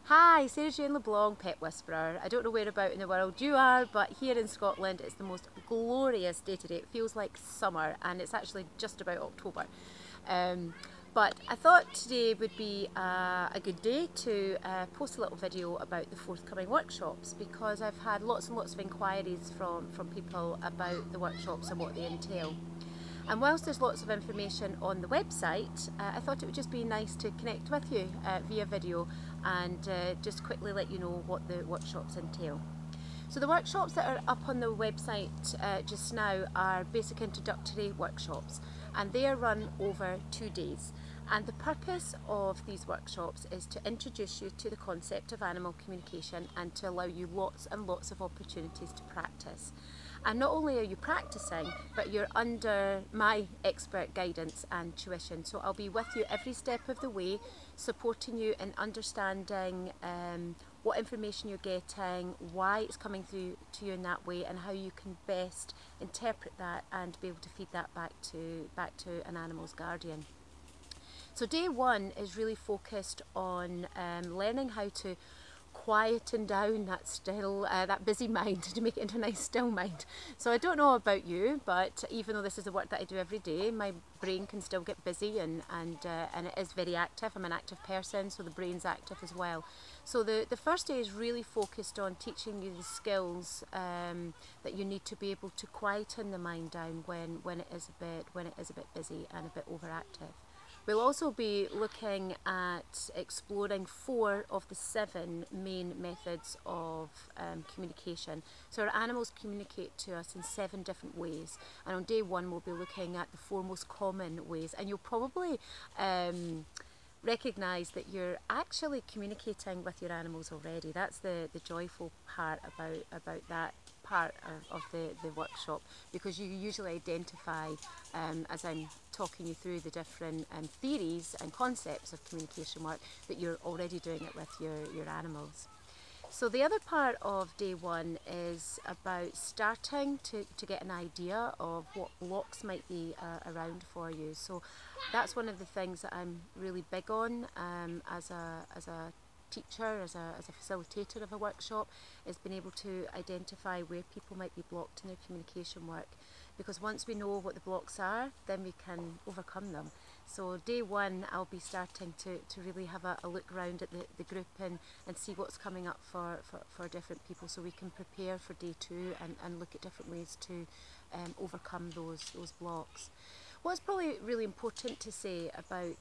Hi, Sarah Jane LeBlanc, Pet Whisperer. I don't know whereabout in the world you are, but here in Scotland it's the most glorious day today. It feels like summer and it's actually just about October. Um, but I thought today would be a good day to post a little video about the forthcoming workshops, because I've had lots and lots of inquiries from people about the workshops and what they entail. And whilst there's lots of information on the website, I thought it would just be nice to connect with you via video and just quickly let you know what the workshops entail. So the workshops that are up on the website just now are basic introductory workshops, and they are run over 2 days. And the purpose of these workshops is to introduce you to the concept of animal communication and to allow you lots and lots of opportunities to practice. And not only are you practicing, but you're under my expert guidance and tuition. So I'll be with you every step of the way, supporting you in understanding what information you're getting, why it's coming through to you in that way, and how you can best interpret that and be able to feed that back to an animal's guardian. So day one is really focused on learning how to quieten down that busy mind to make it into a nice still mind. So I don't know about you, but even though this is the work that I do every day, my brain can still get busy and it is very active. I'm an active person, so the brain's active as well. So the first day is really focused on teaching you the skills that you need to be able to quieten the mind down when it is a bit busy and a bit overactive. We'll also be looking at exploring 4 of the 7 main methods of communication. So our animals communicate to us in 7 different ways, and on day 1 we'll be looking at the 4 most common ways, and you'll probably recognise that you're actually communicating with your animals already. That's the joyful part about that part of the workshop, because you usually identify as I'm talking you through the different theories and concepts of communication work that you're already doing it with your animals. So the other part of day 1 is about starting to get an idea of what blocks might be around for you. So that's one of the things that I'm really big on as a teacher, as a facilitator of a workshop, is being able to identify where people might be blocked in their communication work. Because once we know what the blocks are, then we can overcome them. So day 1 I'll be starting to really have a look around at the group and see what's coming up for different people, so we can prepare for day 2 and look at different ways to overcome those blocks. What's probably really important to say about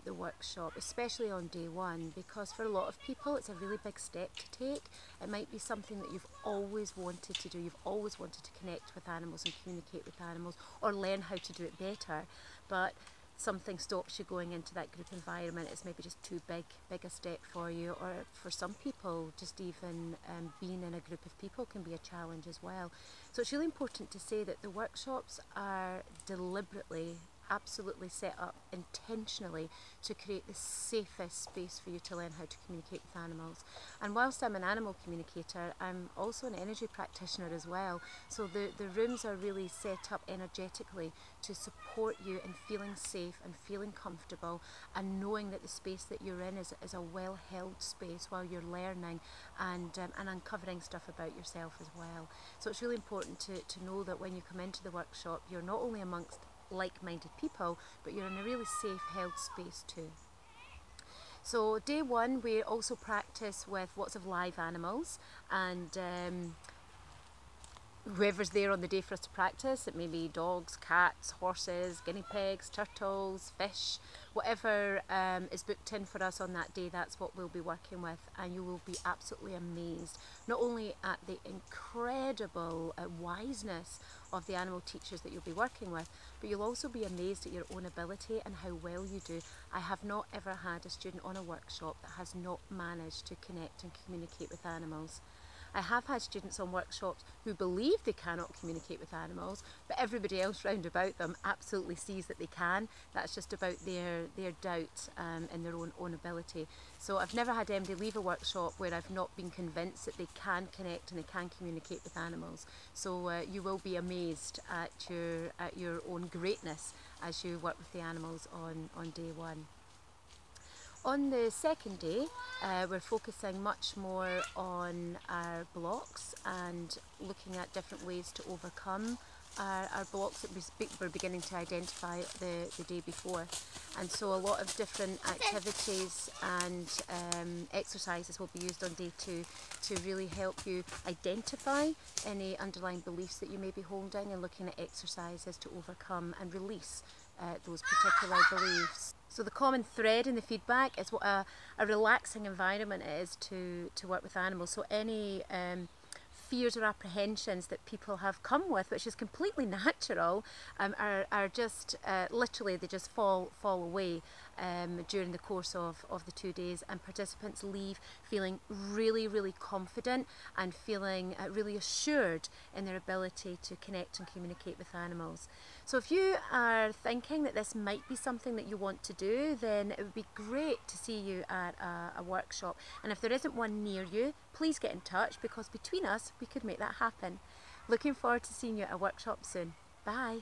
the workshop, especially on day 1, because for a lot of people it's a really big step to take. It might be something that you've always wanted to do. You've always wanted to connect with animals and communicate with animals, or learn how to do it better, but something stops you going into that group environment. It's maybe just too big a step for you, or for some people just even being in a group of people can be a challenge as well. So it's really important to say that the workshops are deliberately, absolutely set up intentionally to create the safest space for you to learn how to communicate with animals. And whilst I'm an animal communicator, I'm also an energy practitioner as well. So the rooms are really set up energetically to support you in feeling safe and feeling comfortable, and knowing that the space that you're in is a well held space while you're learning and uncovering stuff about yourself as well. So it's really important to know that when you come into the workshop, you're not only amongst like-minded people, but you're in a really safe held space too. So day 1 we also practice with lots of live animals, and whoever's there on the day for us to practice. It may be dogs, cats, horses, guinea pigs, turtles, fish, whatever is booked in for us on that day, that's what we'll be working with. And you will be absolutely amazed, not only at the incredible wiseness of the animal teachers that you'll be working with, but you'll also be amazed at your own ability and how well you do. I have not ever had a student on a workshop that has not managed to connect and communicate with animals. I have had students on workshops who believe they cannot communicate with animals, but everybody else round about them absolutely sees that they can. That's just about their doubt in their own ability. So I've never had anybody leave a workshop where I've not been convinced that they can connect and they can communicate with animals. So you will be amazed at your own greatness as you work with the animals on day 1. On the second day, we're focusing much more on our blocks and looking at different ways to overcome our blocks that we're beginning to identify the day before. And so a lot of different activities and exercises will be used on day 2 to really help you identify any underlying beliefs that you may be holding, and looking at exercises to overcome and release those particular beliefs. So the common thread in the feedback is what a relaxing environment is to work with animals. So any fears or apprehensions that people have come with, which is completely natural, are just literally, they just fall away during the course of the 2 days, and participants leave feeling really confident and feeling really assured in their ability to connect and communicate with animals. So if you are thinking that this might be something that you want to do, then it would be great to see you at a workshop. And if there isn't one near you, please get in touch, because between us we could make that happen. Looking forward to seeing you at a workshop soon. Bye.